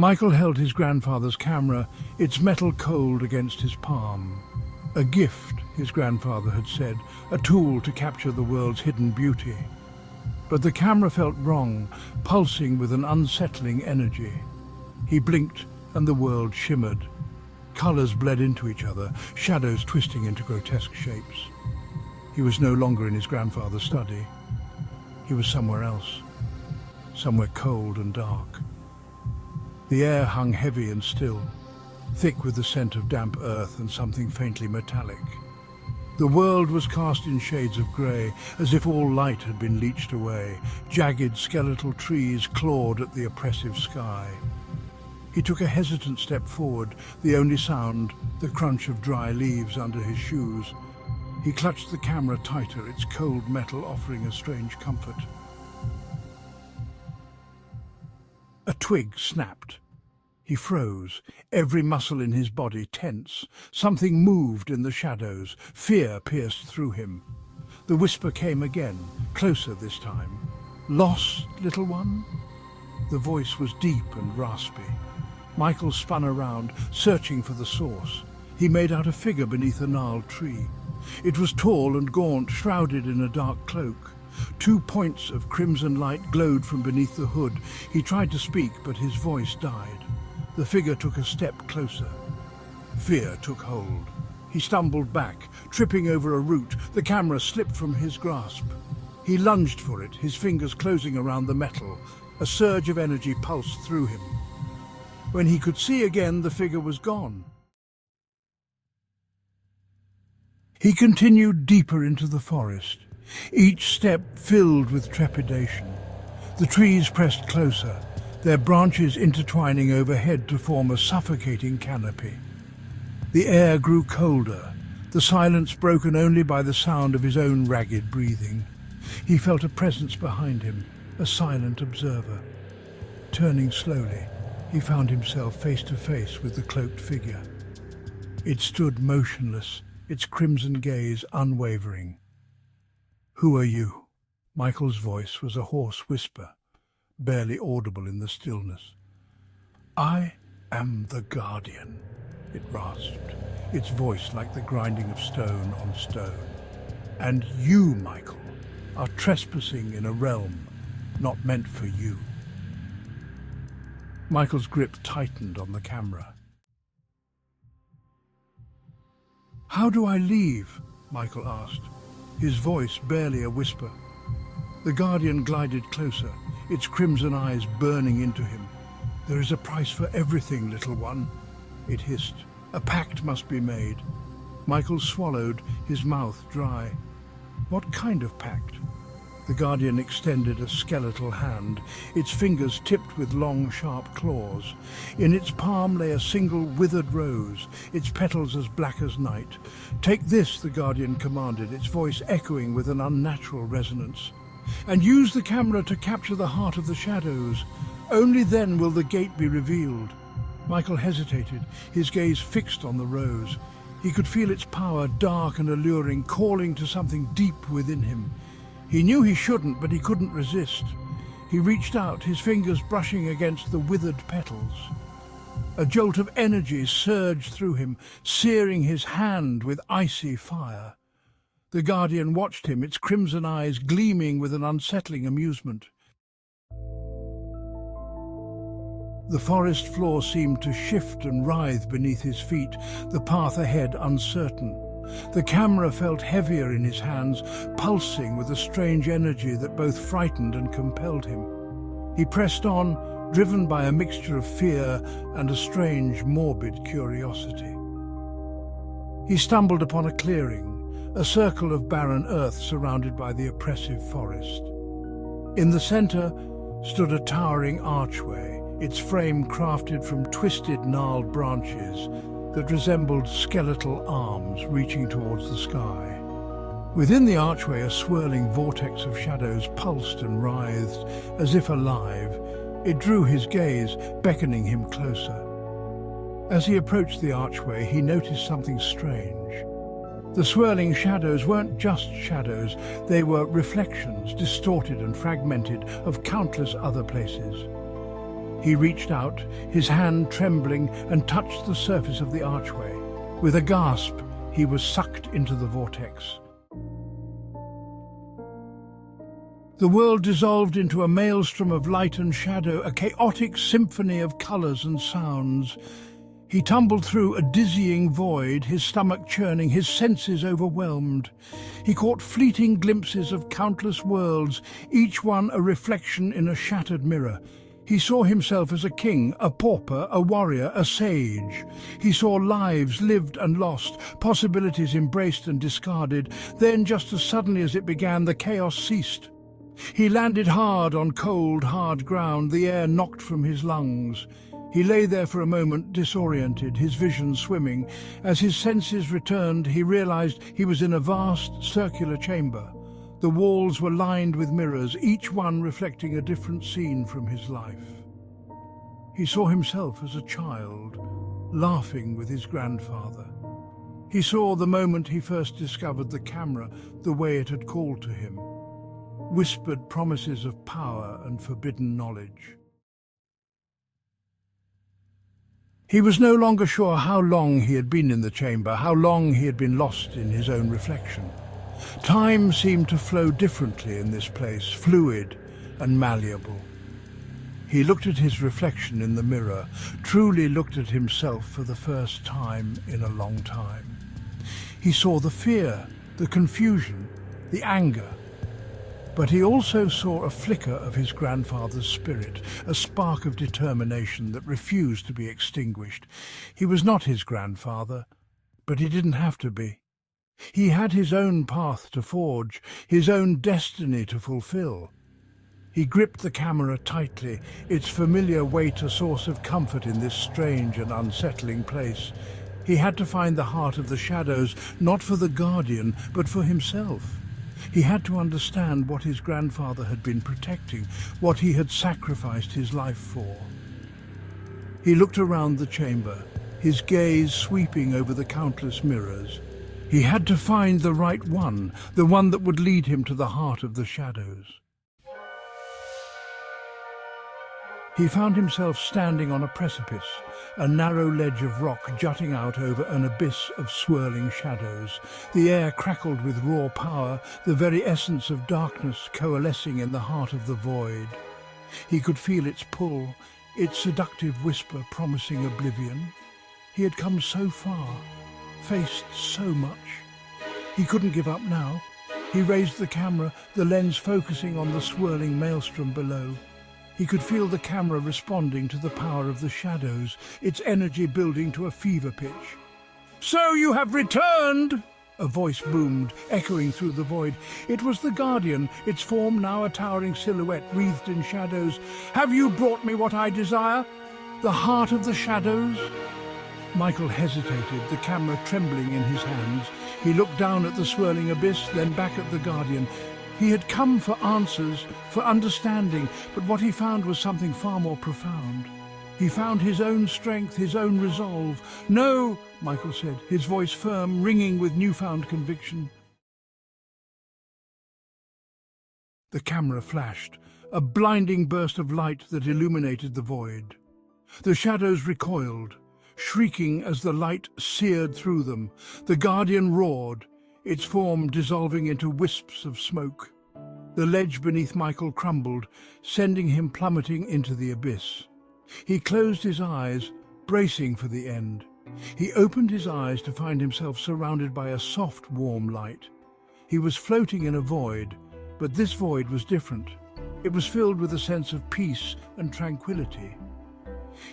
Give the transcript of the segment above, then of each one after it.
Michael held his grandfather's camera, its metal cold against his palm. A gift, his grandfather had said, a tool to capture the world's hidden beauty. But the camera felt wrong, pulsing with an unsettling energy. He blinked and the world shimmered. Colors bled into each other, shadows twisting into grotesque shapes. He was no longer in his grandfather's study. He was somewhere else, somewhere cold and dark. The air hung heavy and still, thick with the scent of damp earth and something faintly metallic. The world was cast in shades of grey, as if all light had been leached away. Jagged skeletal trees clawed at the oppressive sky. He took a hesitant step forward, the only sound, the crunch of dry leaves under his shoes. He clutched the camera tighter, its cold metal offering a strange comfort. A twig snapped. He froze, every muscle in his body tense. Something moved in the shadows. Fear pierced through him. The whisper came again, closer this time. "Lost, little one?" The voice was deep and raspy. Michael spun around, searching for the source. He made out a figure beneath a gnarled tree. It was tall and gaunt, shrouded in a dark cloak. 2 points of crimson light glowed from beneath the hood. He tried to speak, but his voice died. The figure took a step closer. Fear took hold. He stumbled back, tripping over a root. The camera slipped from his grasp. He lunged for it, his fingers closing around the metal. A surge of energy pulsed through him. When he could see again, the figure was gone. He continued deeper into the forest, each step filled with trepidation. The trees pressed closer, their branches intertwining overhead to form a suffocating canopy. The air grew colder, the silence broken only by the sound of his own ragged breathing. He felt a presence behind him, a silent observer. Turning slowly, he found himself face to face with the cloaked figure. It stood motionless, its crimson gaze unwavering. "Who are you?" Michael's voice was a hoarse whisper, barely audible in the stillness. "I am the Guardian," it rasped, its voice like the grinding of stone on stone. "And you, Michael, are trespassing in a realm not meant for you." Michael's grip tightened on the camera. "How do I leave?" Michael asked, his voice barely a whisper. The Guardian glided closer, its crimson eyes burning into him. "There is a price for everything, little one," it hissed. "A pact must be made." Michael swallowed, his mouth dry. "What kind of pact?" The Guardian extended a skeletal hand, its fingers tipped with long, sharp claws. In its palm lay a single withered rose, its petals as black as night. "Take this," the Guardian commanded, its voice echoing with an unnatural resonance. "And use the camera to capture the heart of the shadows. Only then will the gate be revealed." Michael hesitated, his gaze fixed on the rose. He could feel its power, dark and alluring, calling to something deep within him. He knew he shouldn't, but he couldn't resist. He reached out, his fingers brushing against the withered petals. A jolt of energy surged through him, searing his hand with icy fire. The Guardian watched him, its crimson eyes gleaming with an unsettling amusement. The forest floor seemed to shift and writhe beneath his feet, the path ahead uncertain. The camera felt heavier in his hands, pulsing with a strange energy that both frightened and compelled him. He pressed on, driven by a mixture of fear and a strange, morbid curiosity. He stumbled upon a clearing, a circle of barren earth surrounded by the oppressive forest. In the center stood a towering archway, its frame crafted from twisted, gnarled branches that resembled skeletal arms reaching towards the sky. Within the archway, a swirling vortex of shadows pulsed and writhed, as if alive. It drew his gaze, beckoning him closer. As he approached the archway, he noticed something strange. The swirling shadows weren't just shadows, they were reflections, distorted and fragmented, of countless other places. He reached out, his hand trembling, and touched the surface of the archway. With a gasp, he was sucked into the vortex. The world dissolved into a maelstrom of light and shadow, a chaotic symphony of colours and sounds. He tumbled through a dizzying void, his stomach churning, his senses overwhelmed. He caught fleeting glimpses of countless worlds, each one a reflection in a shattered mirror. He saw himself as a king, a pauper, a warrior, a sage. He saw lives lived and lost, possibilities embraced and discarded. Then, just as suddenly as it began, the chaos ceased. He landed hard on cold, hard ground, the air knocked from his lungs. He lay there for a moment, disoriented, his vision swimming. As his senses returned, he realized he was in a vast, circular chamber. The walls were lined with mirrors, each one reflecting a different scene from his life. He saw himself as a child, laughing with his grandfather. He saw the moment he first discovered the camera, the way it had called to him. Whispered promises of power and forbidden knowledge. He was no longer sure how long he had been in the chamber, how long he had been lost in his own reflection. Time seemed to flow differently in this place, fluid and malleable. He looked at his reflection in the mirror, truly looked at himself for the first time in a long time. He saw the fear, the confusion, the anger. But he also saw a flicker of his grandfather's spirit, a spark of determination that refused to be extinguished. He was not his grandfather, but he didn't have to be. He had his own path to forge, his own destiny to fulfill. He gripped the camera tightly, its familiar weight a source of comfort in this strange and unsettling place. He had to find the heart of the shadows, not for the Guardian, but for himself. He had to understand what his grandfather had been protecting, what he had sacrificed his life for. He looked around the chamber, his gaze sweeping over the countless mirrors. He had to find the right one, the one that would lead him to the heart of the shadows. He found himself standing on a precipice, a narrow ledge of rock jutting out over an abyss of swirling shadows. The air crackled with raw power, the very essence of darkness coalescing in the heart of the void. He could feel its pull, its seductive whisper promising oblivion. He had come so far, faced so much. He couldn't give up now. He raised the camera, the lens focusing on the swirling maelstrom below. He could feel the camera responding to the power of the shadows, its energy building to a fever pitch. "So you have returned!" A voice boomed, echoing through the void. It was the Guardian, its form now a towering silhouette wreathed in shadows. "Have you brought me what I desire? The heart of the shadows?" Michael hesitated, the camera trembling in his hands. He looked down at the swirling abyss, then back at the Guardian. He had come for answers, for understanding, but what he found was something far more profound. He found his own strength, his own resolve. "No," Michael said, his voice firm, ringing with newfound conviction. The camera flashed, a blinding burst of light that illuminated the void. The shadows recoiled, shrieking as the light seared through them. The Guardian roared, its form dissolving into wisps of smoke. The ledge beneath Michael crumbled, sending him plummeting into the abyss. He closed his eyes, bracing for the end. He opened his eyes to find himself surrounded by a soft, warm light. He was floating in a void, but this void was different. It was filled with a sense of peace and tranquility.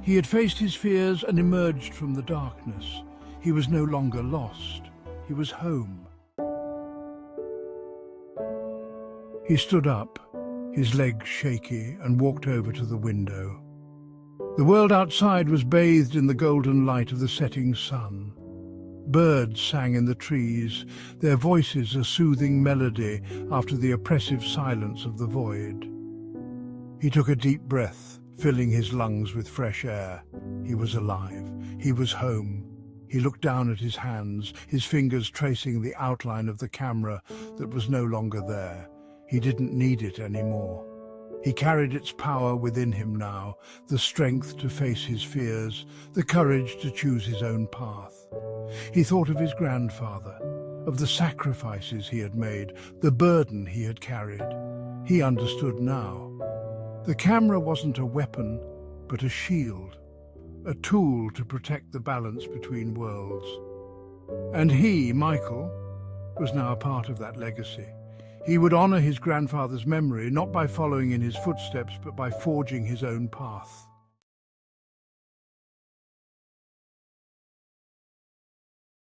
He had faced his fears and emerged from the darkness. He was no longer lost. He was home. He stood up, his legs shaky, and walked over to the window. The world outside was bathed in the golden light of the setting sun. Birds sang in the trees, their voices a soothing melody after the oppressive silence of the void. He took a deep breath, filling his lungs with fresh air. He was alive. He was home. He looked down at his hands, his fingers tracing the outline of the camera that was no longer there. He didn't need it anymore. He carried its power within him now, the strength to face his fears, the courage to choose his own path. He thought of his grandfather, of the sacrifices he had made, the burden he had carried. He understood now. The camera wasn't a weapon, but a shield, a tool to protect the balance between worlds. And he, Michael, was now a part of that legacy. He would honor his grandfather's memory, not by following in his footsteps, but by forging his own path.